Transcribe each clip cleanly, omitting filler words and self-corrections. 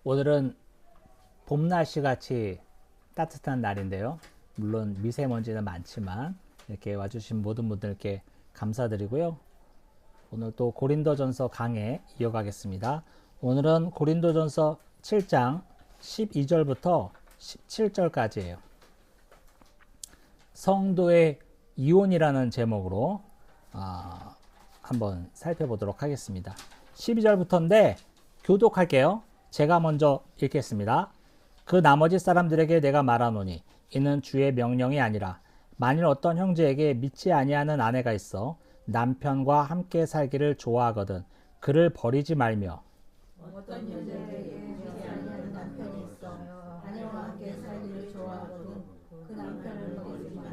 오늘은 봄 날씨 같이 따뜻한 날인데요. 물론 미세먼지는 많지만 이렇게 와주신 모든 분들께 감사드리고요. 오늘 또 고린도전서 강해 이어가겠습니다. 오늘은 고린도전서 7장 12절부터 17절까지예요. 성도의 이혼이라는 제목으로 한번 살펴보도록 하겠습니다. 12절부터인데 교독할게요. 제가 먼저 읽겠습니다. 그 나머지 사람들에게 내가 말하노니 이는 주의 명령이 아니라 만일 어떤 형제에게 믿지 아니하는 아내가 있어 남편과 함께 살기를 좋아하거든 그를 버리지 말며 어떤 여자에게 믿지 아니하는 남편이 있어 아내와 함께 살기를 좋아하거든 그 남편을 버리지 마라.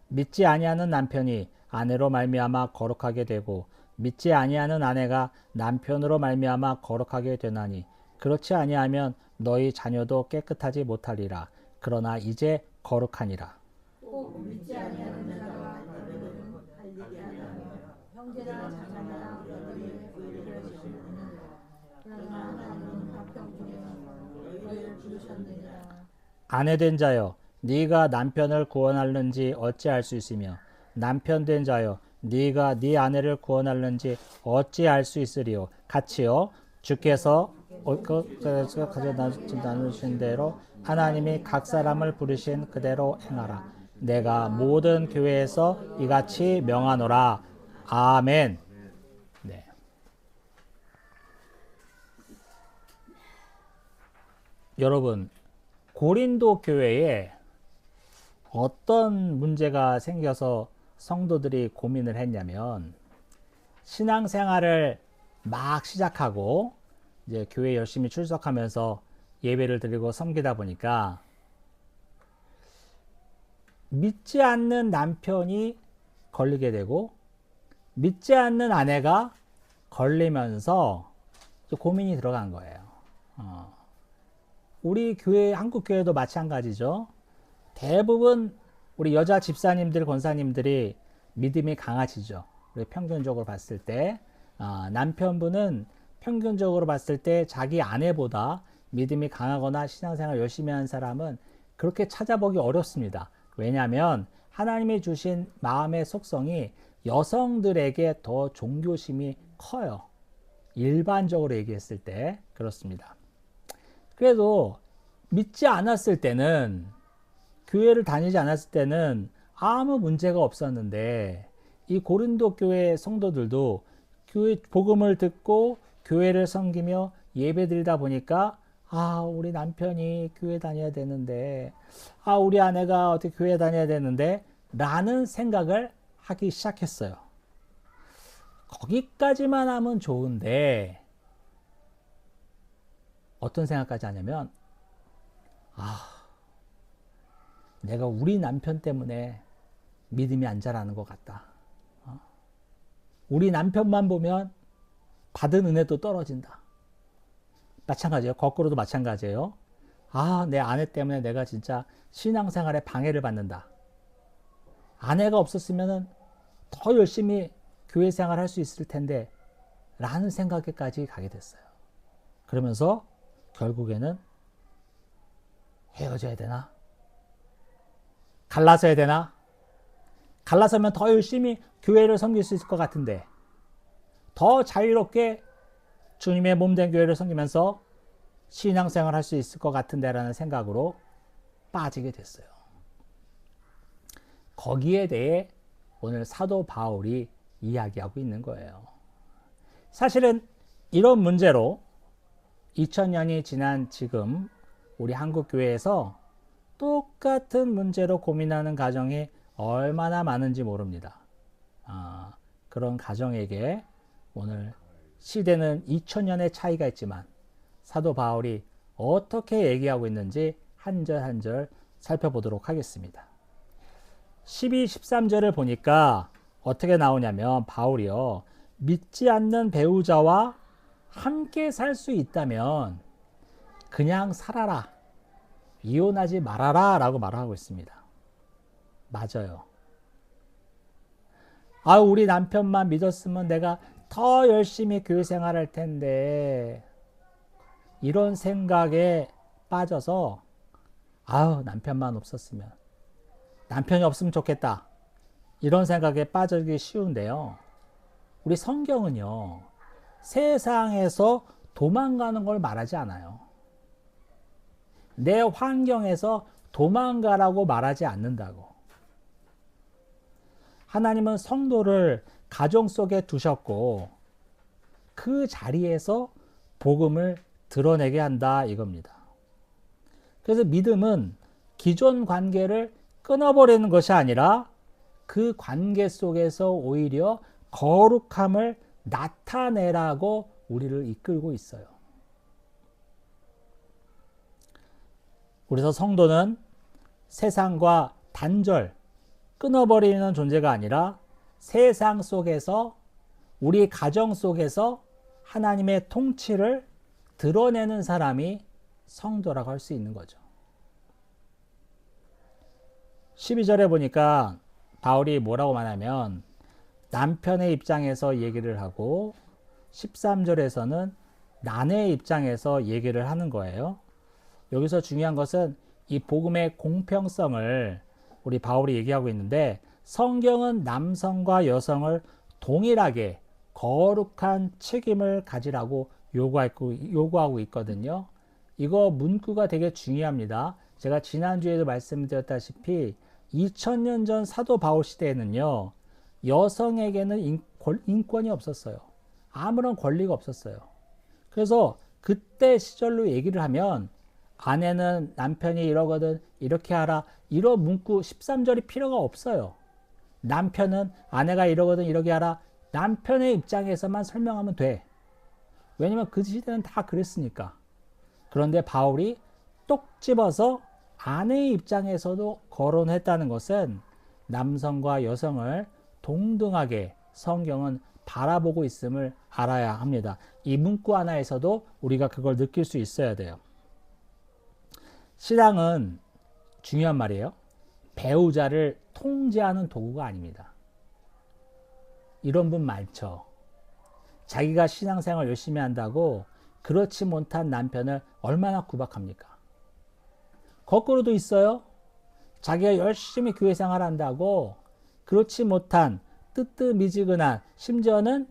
믿지 아니하는 남편이 아내로 말미암아 거룩하게 되고 믿지 아니하는 아내가 남편으로 말미암아 거룩하게 되나니 그렇지 아니하면 너희 자녀도 깨끗하지 못하리라. 그러나 이제 거룩하니라. 꼭 믿지 아니하는 자가 너희를 살리게 하려며 형제나 자매나 너희의 의를 주시느니라. 그러나 하나님은 화평 중에 너희를 부르셨느니라. 아내된 자여 네가 남편을 구원하는지 어찌할 수 있으며 남편된 자여 네가 네 아내를 구원하는지 어찌할 수 있으리요. 같이요. 주께서 나누신 대로 하나님이 각 사람을 부르신 그대로 행하라. 내가 모든 교회에서 이같이 명하노라. 아멘. 네. 여러분, 고린도 교회에 어떤 문제가 생겨서 성도들이 고민을 했냐면 신앙생활을 막 시작하고 이제 교회 열심히 출석하면서 예배를 드리고 섬기다 보니까 믿지 않는 남편이 걸리게 되고 믿지 않는 아내가 걸리면서 고민이 들어간 거예요. 우리 교회, 한국 교회도 마찬가지죠. 대부분 우리 여자 집사님들, 권사님들이 믿음이 강하시죠. 우리 평균적으로 봤을 때 남편분은 평균적으로 봤을 때 자기 아내보다 믿음이 강하거나 신앙생활 열심히 하는 사람은 그렇게 찾아보기 어렵습니다. 왜냐하면 하나님이 주신 마음의 속성이 여성들에게 더 종교심이 커요. 일반적으로 얘기했을 때 그렇습니다. 그래도 믿지 않았을 때는, 교회를 다니지 않았을 때는 아무 문제가 없었는데 이 고린도 교회 성도들도 교회 복음을 듣고 교회를 섬기며 예배드리다 보니까 우리 남편이 교회 다녀야 되는데 우리 아내가 어떻게 교회 다녀야 되는데 라는 생각을 하기 시작했어요. 거기까지만 하면 좋은데 어떤 생각까지 하냐면 내가 우리 남편 때문에 믿음이 안 자라는 것 같다. 우리 남편만 보면 받은 은혜도 떨어진다. 마찬가지예요. 거꾸로도 마찬가지예요. 내 아내 때문에 내가 진짜 신앙생활에 방해를 받는다. 아내가 없었으면 더 열심히 교회 생활 할 수 있을 텐데 라는 생각에까지 가게 됐어요. 그러면서 결국에는 헤어져야 되나? 갈라서야 되나? 갈라서면 더 열심히 교회를 섬길 수 있을 것 같은데 더 자유롭게 주님의 몸된 교회를 섬기면서 신앙생활 할 수 있을 것 같은데 라는 생각으로 빠지게 됐어요. 거기에 대해 오늘 사도 바울이 이야기하고 있는 거예요. 사실은 이런 문제로 2000년이 지난 지금 우리 한국 교회에서 똑같은 문제로 고민하는 가정이 얼마나 많은지 모릅니다. 그런 가정에게 오늘 시대는 2000년의 차이가 있지만 사도 바울이 어떻게 얘기하고 있는지 한 절 한 절 살펴보도록 하겠습니다. 12, 13절을 보니까 어떻게 나오냐면 바울이요. 믿지 않는 배우자와 함께 살 수 있다면 그냥 살아라. 이혼하지 말아라 라고 말하고 있습니다. 맞아요. 우리 남편만 믿었으면 내가 더 열심히 교회 생활할 텐데 이런 생각에 빠져서 아우 남편만 없었으면, 남편이 없으면 좋겠다, 이런 생각에 빠지기 쉬운데요. 우리 성경은요, 세상에서 도망가는 걸 말하지 않아요. 내 환경에서 도망가라고 말하지 않는다고. 하나님은 성도를 가정 속에 두셨고 그 자리에서 복음을 드러내게 한다 이겁니다. 그래서 믿음은 기존 관계를 끊어버리는 것이 아니라 그 관계 속에서 오히려 거룩함을 나타내라고 우리를 이끌고 있어요. 그래서 성도는 세상과 단절, 끊어버리는 존재가 아니라 세상 속에서, 우리 가정 속에서 하나님의 통치를 드러내는 사람이 성도라고 할 수 있는 거죠. 12절에 보니까 바울이 뭐라고 말하면 남편의 입장에서 얘기를 하고 13절에서는 아내의 입장에서 얘기를 하는 거예요. 여기서 중요한 것은 이 복음의 공평성을 우리 바울이 얘기하고 있는데, 성경은 남성과 여성을 동일하게 거룩한 책임을 가지라고 요구하고 있거든요. 이거 문구가 되게 중요합니다. 제가 지난주에도 말씀드렸다시피 2000년 전 사도 바울 시대에는요, 여성에게는 인권이 없었어요. 아무런 권리가 없었어요. 그래서 그때 시절로 얘기를 하면 아내는 남편이 이러거든, 이렇게 하라, 이런 문구 13절이 필요가 없어요. 남편은 아내가 이러거든, 이렇게 하라, 남편의 입장에서만 설명하면 돼. 왜냐면 그 시대는 다 그랬으니까. 그런데 바울이 똑 집어서 아내의 입장에서도 거론했다는 것은 남성과 여성을 동등하게 성경은 바라보고 있음을 알아야 합니다. 이 문구 하나에서도 우리가 그걸 느낄 수 있어야 돼요. 신앙은 중요한 말이에요. 배우자를 통제하는 도구가 아닙니다. 이런 분 많죠. 자기가 신앙생활 열심히 한다고 그렇지 못한 남편을 얼마나 구박합니까? 거꾸로도 있어요. 자기가 열심히 교회 생활한다고 그렇지 못한 뜨뜻미지근한, 심지어는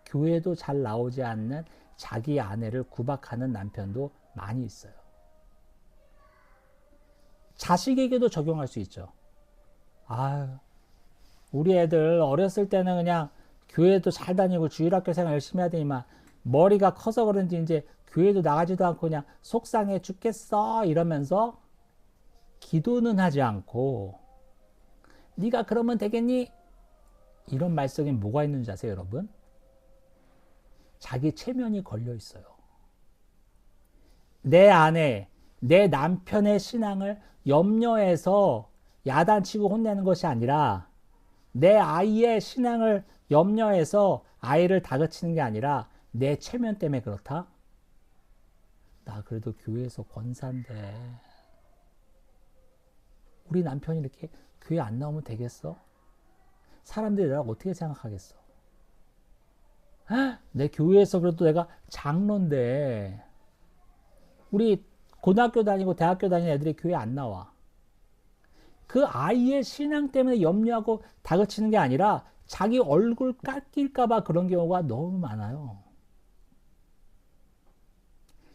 교회도 잘 나오지 않는 자기 아내를 구박하는 남편도 많이 있어요. 자식에게도 적용할 수 있죠. 아유, 우리 애들 어렸을 때는 그냥 교회도 잘 다니고 주일학교 생활 열심히 하더니만 머리가 커서 그런지 이제 교회도 나가지도 않고 그냥 속상해 죽겠어 이러면서 기도는 하지 않고 네가 그러면 되겠니? 이런 말 속에 뭐가 있는지 아세요, 여러분? 자기 체면이 걸려 있어요. 내 아내, 내 남편의 신앙을 염려해서 야단치고 혼내는 것이 아니라, 내 아이의 신앙을 염려해서 아이를 다그치는 게 아니라 내 체면 때문에 그렇다? 나 그래도 교회에서 권사인데 우리 남편이 이렇게 교회 안 나오면 되겠어? 사람들이 나를 어떻게 생각하겠어? 내 교회에서 그래도 내가 장로인데 우리 고등학교 다니고 대학교 다니는 애들이 교회 안 나와. 그 아이의 신앙 때문에 염려하고 다그치는 게 아니라 자기 얼굴 깎일까봐 그런 경우가 너무 많아요.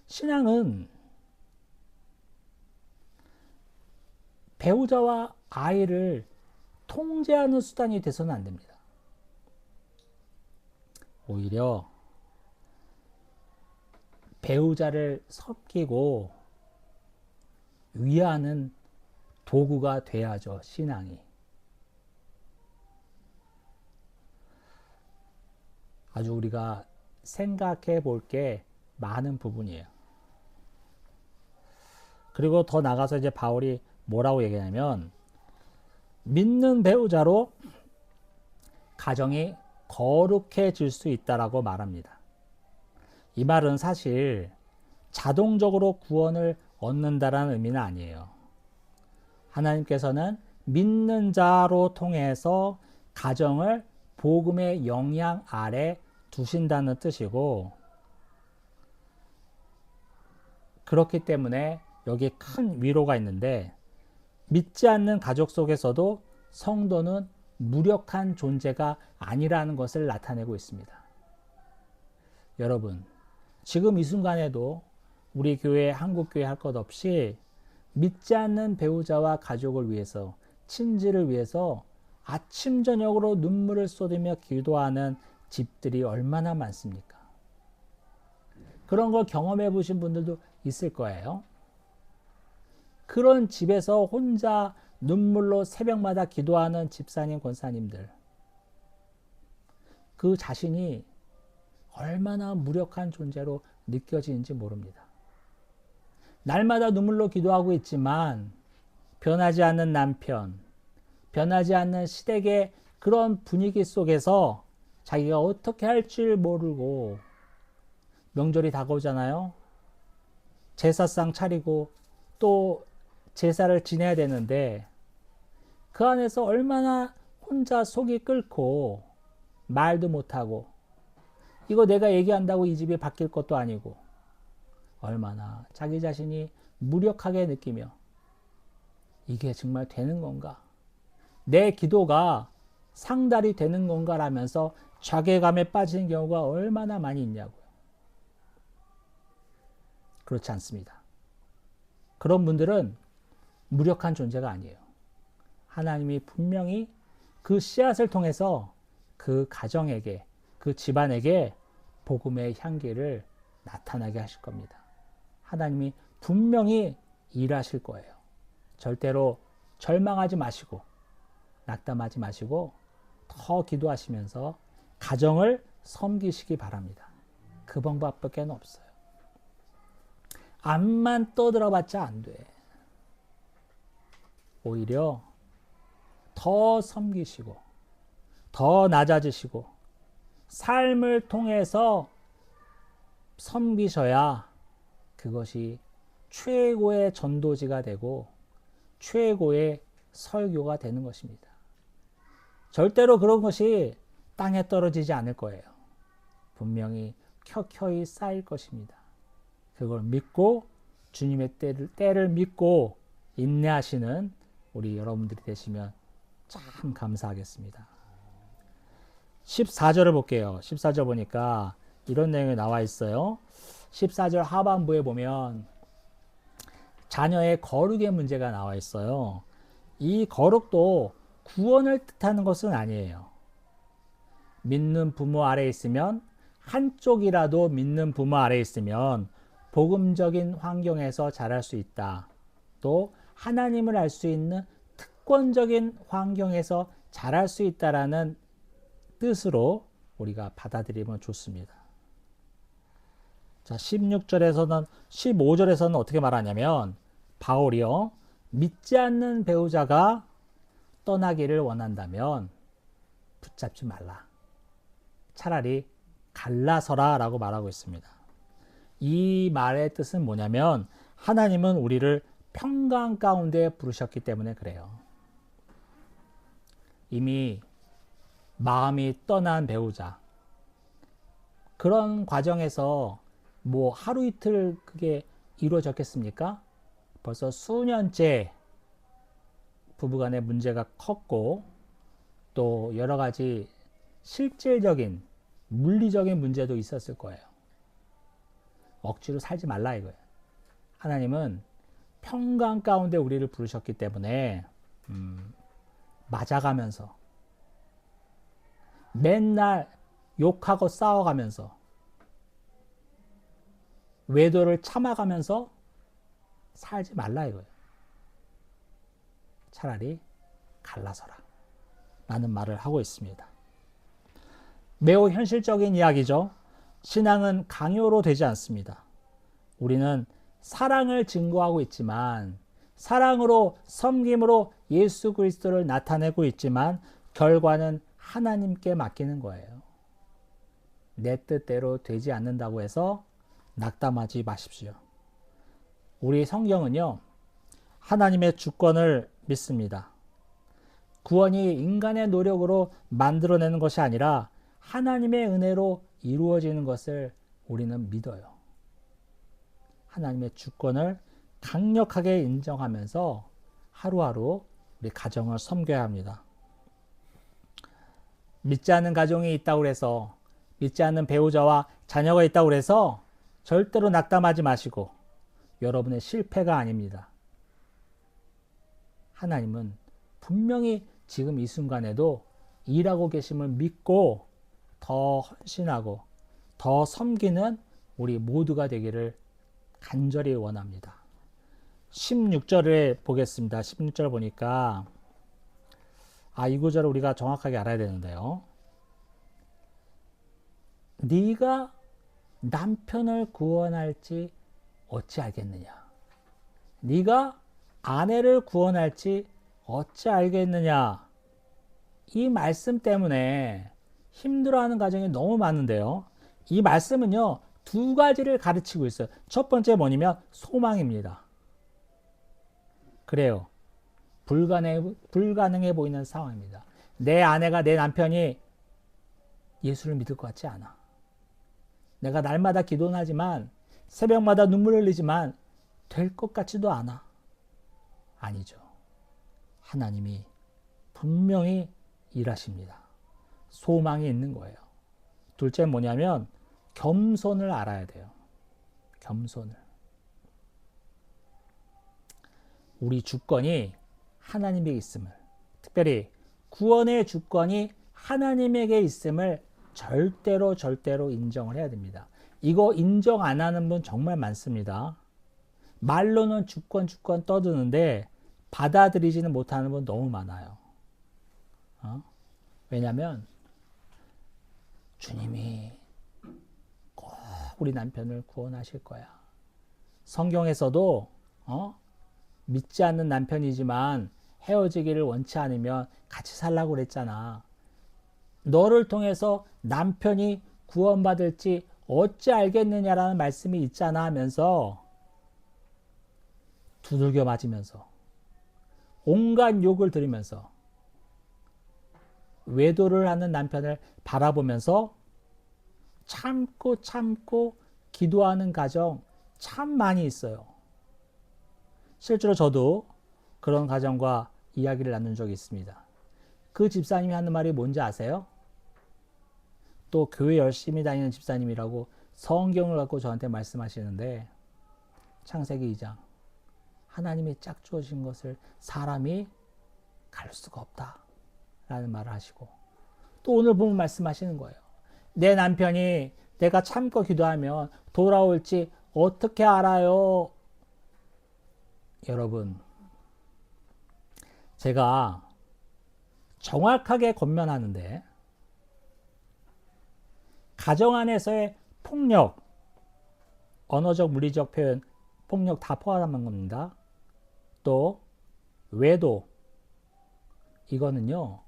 신앙은 배우자와 아이를 통제하는 수단이 돼서는 안 됩니다. 오히려 배우자를 섬기고 위하는 도구가 돼야죠, 신앙이. 아주 우리가 생각해 볼 게 많은 부분이에요. 그리고 더 나가서 이제 바울이 뭐라고 얘기하냐면, 믿는 배우자로 가정이 거룩해질 수 있다라고 말합니다. 이 말은 사실 자동적으로 구원을 얻는다라는 의미는 아니에요. 하나님께서는 믿는 자로 통해서 가정을 복음의 영향 아래 두신다는 뜻이고, 그렇기 때문에 여기에 큰 위로가 있는데 믿지 않는 가족 속에서도 성도는 무력한 존재가 아니라는 것을 나타내고 있습니다. 여러분, 지금 이 순간에도 우리 교회, 한국교회 할 것 없이 믿지 않는 배우자와 가족을 위해서, 친지를 위해서 아침 저녁으로 눈물을 쏟으며 기도하는 집들이 얼마나 많습니까? 그런 걸 경험해 보신 분들도 있을 거예요. 그런 집에서 혼자 눈물로 새벽마다 기도하는 집사님, 권사님들. 그 자신이 얼마나 무력한 존재로 느껴지는지 모릅니다. 날마다 눈물로 기도하고 있지만 변하지 않는 남편, 변하지 않는 시댁의 그런 분위기 속에서 자기가 어떻게 할 줄 모르고 명절이 다가오잖아요. 제사상 차리고 또 제사를 지내야 되는데 그 안에서 얼마나 혼자 속이 끓고 말도 못하고 이거 내가 얘기한다고 이 집이 바뀔 것도 아니고 얼마나 자기 자신이 무력하게 느끼며 이게 정말 되는 건가? 내 기도가 상달이 되는 건가라면서 자괴감에 빠지는 경우가 얼마나 많이 있냐고요. 그렇지 않습니다. 그런 분들은 무력한 존재가 아니에요. 하나님이 분명히 그 씨앗을 통해서 그 가정에게, 그 집안에게 복음의 향기를 나타나게 하실 겁니다. 하나님이 분명히 일하실 거예요. 절대로 절망하지 마시고 낙담하지 마시고 더 기도하시면서 가정을 섬기시기 바랍니다. 그 방법밖에 없어요. 앞만 떠들어봤자 안 돼. 오히려 더 섬기시고 더 낮아지시고 삶을 통해서 섬기셔야 그것이 최고의 전도지가 되고 최고의 설교가 되는 것입니다. 절대로 그런 것이 땅에 떨어지지 않을 거예요. 분명히 켜켜이 쌓일 것입니다. 그걸 믿고 주님의 때를 믿고 인내하시는 우리 여러분들이 되시면 참 감사하겠습니다. 14절을 볼게요. 14절 보니까 이런 내용이 나와 있어요. 14절 하반부에 보면 자녀의 거룩의 문제가 나와 있어요. 이 거룩도 구원을 뜻하는 것은 아니에요. 믿는 부모 아래에 있으면 한쪽이라도 믿는 부모 아래에 있으면 복음적인 환경에서 자랄 수 있다. 또 하나님을 알 수 있는 특권적인 환경에서 자랄 수 있다라는 뜻으로 우리가 받아들이면 좋습니다. 자, 16절에서는 15절에서는 어떻게 말하냐면 바울이요. 믿지 않는 배우자가 떠나기를 원한다면 붙잡지 말라. 차라리 갈라서라 라고 말하고 있습니다. 이 말의 뜻은 뭐냐면 하나님은 우리를 평강 가운데 부르셨기 때문에 그래요. 이미 마음이 떠난 배우자. 그런 과정에서 뭐 하루 이틀 그게 이루어졌겠습니까? 벌써 수년째 부부간의 문제가 컸고 또 여러 가지 실질적인 물리적인 문제도 있었을 거예요. 억지로 살지 말라 이거예요. 하나님은 평강 가운데 우리를 부르셨기 때문에 맞아가면서 맨날 욕하고 싸워가면서 외도를 참아가면서 살지 말라 이거예요. 차라리 갈라서라 라는 말을 하고 있습니다. 매우 현실적인 이야기죠. 신앙은 강요로 되지 않습니다. 우리는 사랑을 증거하고 있지만 사랑으로 섬김으로 예수 그리스도를 나타내고 있지만 결과는 하나님께 맡기는 거예요. 내 뜻대로 되지 않는다고 해서 낙담하지 마십시오. 우리 성경은요, 하나님의 주권을 믿습니다. 구원이 인간의 노력으로 만들어내는 것이 아니라 하나님의 은혜로 이루어지는 것을 우리는 믿어요. 하나님의 주권을 강력하게 인정하면서 하루하루 우리 가정을 섬겨야 합니다. 믿지 않는 가정이 있다고 해서, 믿지 않는 배우자와 자녀가 있다고 해서 절대로 낙담하지 마시고, 여러분의 실패가 아닙니다. 하나님은 분명히 지금 이 순간에도 일하고 계심을 믿고 더 헌신하고 더 섬기는 우리 모두가 되기를 간절히 원합니다. 16절을 보겠습니다. 16절 보니까 이 구절을 우리가 정확하게 알아야 되는데요. 네가 남편을 구원할지 어찌 알겠느냐? 네가 아내를 구원할지 어찌 알겠느냐? 이 말씀 때문에 힘들어하는 가정이 너무 많은데요. 이 말씀은요, 두 가지를 가르치고 있어요. 첫 번째 뭐냐면 소망입니다. 그래요. 불가능해 보이는 상황입니다. 내 아내가, 내 남편이 예수를 믿을 것 같지 않아. 내가 날마다 기도는 하지만, 새벽마다 눈물을 흘리지만 될 것 같지도 않아. 아니죠. 하나님이 분명히 일하십니다. 소망이 있는 거예요. 둘째 뭐냐면 겸손을 알아야 돼요. 겸손을. 우리 주권이 하나님에게 있음을, 특별히 구원의 주권이 하나님에게 있음을 절대로 인정을 해야 됩니다. 이거 인정 안 하는 분 정말 많습니다. 말로는 주권 떠드는데 받아들이지는 못하는 분 너무 많아요. 왜냐하면 주님이 꼭 우리 남편을 구원하실 거야. 성경에서도 믿지 않는 남편이지만 헤어지기를 원치 않으면 같이 살라고 그랬잖아. 너를 통해서 남편이 구원받을지 어찌 알겠느냐라는 말씀이 있잖아 하면서 두들겨 맞으면서 온갖 욕을 들으면서 외도를 하는 남편을 바라보면서 참고 기도하는 가정 참 많이 있어요. 실제로 저도 그런 가정과 이야기를 나눈 적이 있습니다. 그 집사님이 하는 말이 뭔지 아세요? 또 교회 열심히 다니는 집사님이라고 성경을 갖고 저한테 말씀하시는데, 창세기 2장 하나님이 짝주어진 것을 사람이 갈 수가 없다 라는 말을 하시고, 또 오늘 보면 말씀하시는 거예요. 내 남편이 내가 참고 기도하면 돌아올지 어떻게 알아요? 여러분, 제가 정확하게 권면하는데, 가정 안에서의 폭력, 언어적, 물리적 표현, 폭력 다 포함한 겁니다. 또 외도, 이거는요,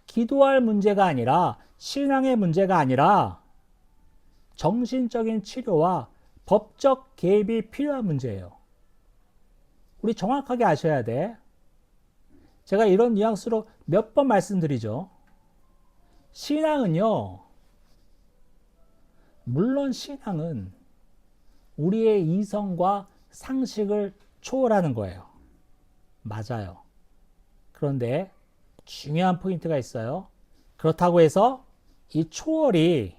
기도할 문제가 아니라, 신앙의 문제가 아니라 정신적인 치료와 법적 개입이 필요한 문제예요. 우리 정확하게 아셔야 돼. 제가 이런 뉘앙스로 몇 번 말씀드리죠. 신앙은요, 물론 신앙은 우리의 이성과 상식을 초월하는 거예요. 맞아요. 그런데 중요한 포인트가 있어요. 그렇다고 해서 이 초월이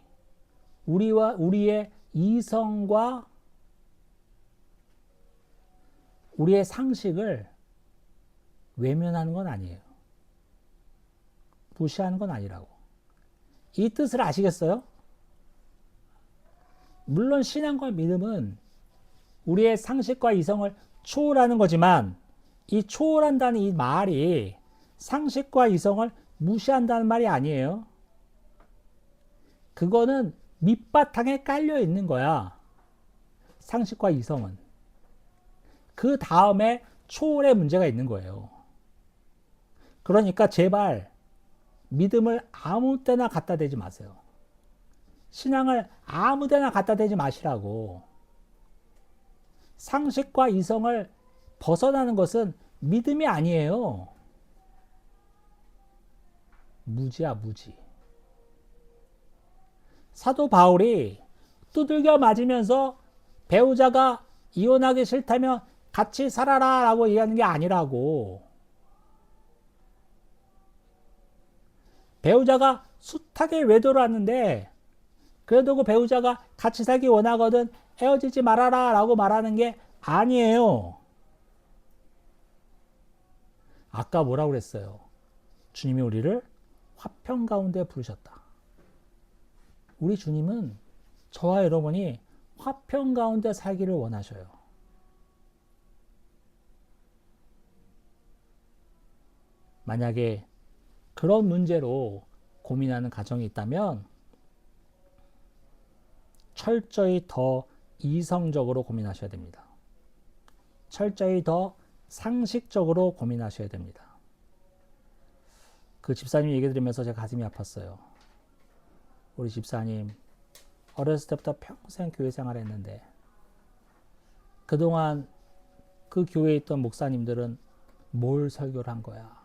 우리의 이성과 우리의 상식을 외면하는 건 아니에요. 무시하는 건 아니라고. 이 뜻을 아시겠어요? 물론 신앙과 믿음은 우리의 상식과 이성을 초월하는 거지만, 이 초월한다는 이 말이 상식과 이성을 무시한다는 말이 아니에요. 그거는 밑바탕에 깔려 있는 거야. 상식과 이성은. 그 다음에 초월의 문제가 있는 거예요. 그러니까 제발 믿음을 아무 때나 갖다 대지 마세요. 신앙을 아무 데나 갖다 대지 마시라고. 상식과 이성을 벗어나는 것은 믿음이 아니에요. 무지야, 무지. 사도 바울이 두들겨 맞으면서 배우자가 이혼하기 싫다면 같이 살아라 라고 얘기하는 게 아니라고. 배우자가 숱하게 외도를 하는데 그래도 그 배우자가 같이 살기 원하거든 헤어지지 말아라 라고 말하는 게 아니에요. 아까 뭐라고 그랬어요? 주님이 우리를 화평 가운데 부르셨다. 우리 주님은 저와 여러분이 화평 가운데 살기를 원하셔요. 만약에 그런 문제로 고민하는 가정이 있다면 철저히 더 이성적으로 고민하셔야 됩니다. 철저히 더 상식적으로 고민하셔야 됩니다. 그 집사님 얘기 들으면서 제 가슴이 아팠어요. 우리 집사님 어렸을 때부터 평생 교회 생활을 했는데 그동안 그 교회에 있던 목사님들은 뭘 설교를 한 거야?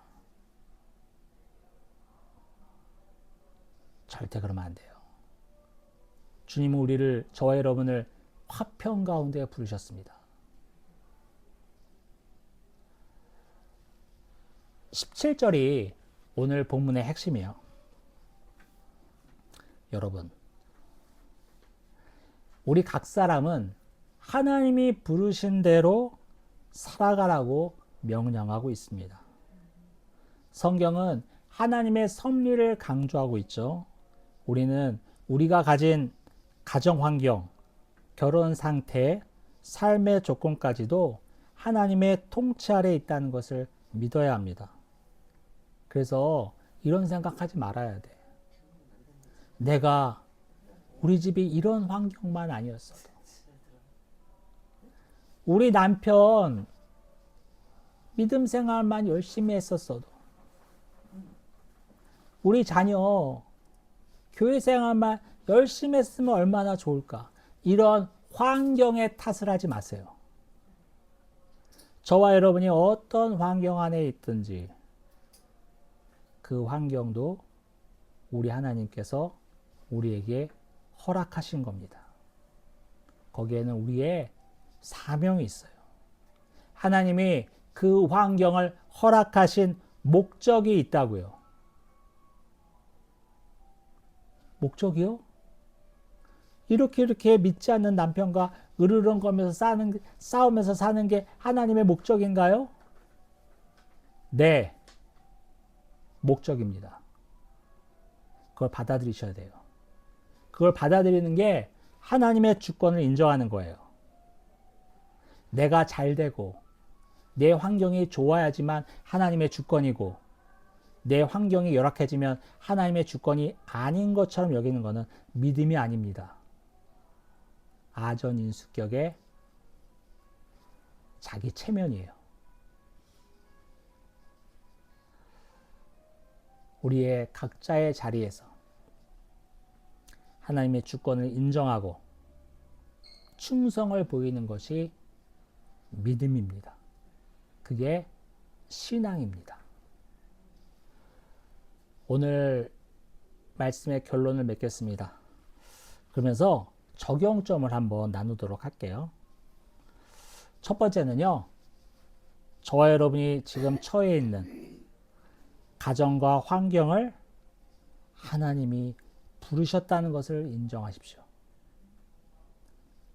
절대 그러면 안 돼요. 주님은 우리를, 저와 여러분을 화평 가운데 부르셨습니다. 17절이 오늘 본문의 핵심이에요. 여러분, 우리 각 사람은 하나님이 부르신 대로 살아가라고 명령하고 있습니다. 성경은 하나님의 섭리를 강조하고 있죠. 우리는 우리가 가진 가정 환경, 결혼 상태, 삶의 조건까지도 하나님의 통치 아래에 있다는 것을 믿어야 합니다. 그래서 이런 생각하지 말아야 돼. 내가 우리 집이 이런 환경만 아니었어도, 우리 남편 믿음 생활만 열심히 했었어도, 우리 자녀 교회 생활만 열심히 했으면 얼마나 좋을까. 이런 환경의 탓을 하지 마세요. 저와 여러분이 어떤 환경 안에 있든지 그 환경도 우리 하나님께서 우리에게 허락하신 겁니다. 거기에는 우리의 사명이 있어요. 하나님이 그 환경을 허락하신 목적이 있다고요. 목적이요? 이렇게 믿지 않는 남편과 으르렁거리면서 싸우면서 사는 게 하나님의 목적인가요? 네, 목적입니다. 그걸 받아들이셔야 돼요. 그걸 받아들이는 게 하나님의 주권을 인정하는 거예요. 내가 잘 되고 내 환경이 좋아야지만 하나님의 주권이고, 내 환경이 열악해지면 하나님의 주권이 아닌 것처럼 여기는 것은 믿음이 아닙니다. 아전인수격의 자기 체면이에요. 우리의 각자의 자리에서 하나님의 주권을 인정하고 충성을 보이는 것이 믿음입니다. 그게 신앙입니다. 오늘 말씀의 결론을 맺겠습니다. 그러면서 적용점을 한번 나누도록 할게요. 첫 번째는요, 저와 여러분이 지금 처해 있는 가정과 환경을 하나님이 부르셨다는 것을 인정하십시오.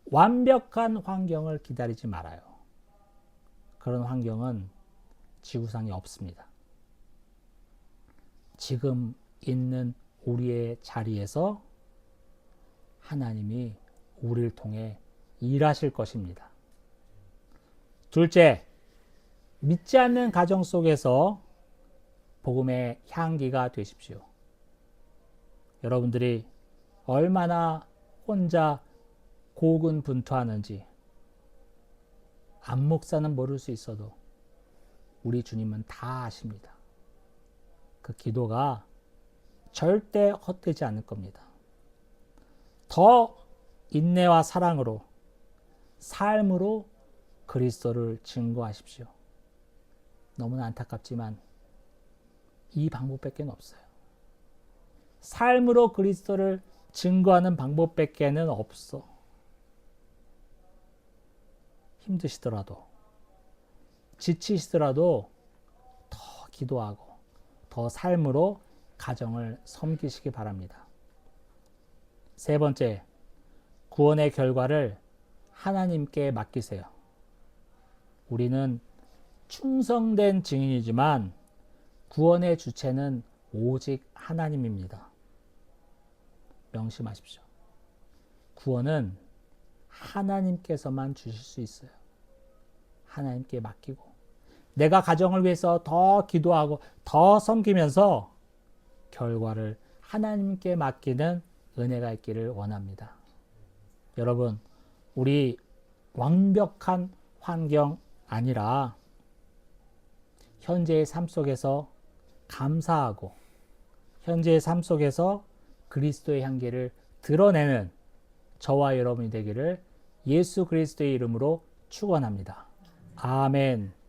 완벽한 환경을 기다리지 말아요. 그런 환경은 지구상에 없습니다. 지금 있는 우리의 자리에서 하나님이 우리를 통해 일하실 것입니다. 둘째, 믿지 않는 가정 속에서 복음의 향기가 되십시오. 여러분들이 얼마나 혼자 고군분투하는지 안 목사는 모를 수 있어도 우리 주님은 다 아십니다. 그 기도가 절대 헛되지 않을 겁니다. 더 인내와 사랑으로, 삶으로 그리스도를 증거하십시오. 너무나 안타깝지만 이 방법밖에 없어요. 삶으로 그리스도를 증거하는 방법밖에 없어. 힘드시더라도, 지치시더라도 더 기도하고 더 삶으로 가정을 섬기시기 바랍니다. 세 번째, 구원의 결과를 하나님께 맡기세요. 우리는 충성된 증인이지만 구원의 주체는 오직 하나님입니다. 명심하십시오. 구원은 하나님께서만 주실 수 있어요. 하나님께 맡기고 내가 가정을 위해서 더 기도하고 더 섬기면서 결과를 하나님께 맡기는 은혜가 있기를 원합니다. 여러분, 우리 완벽한 환경 아니라 현재의 삶 속에서 감사하고 현재의 삶 속에서 그리스도의 향기를 드러내는 저와 여러분이 되기를 예수 그리스도의 이름으로 축원합니다. 아멘.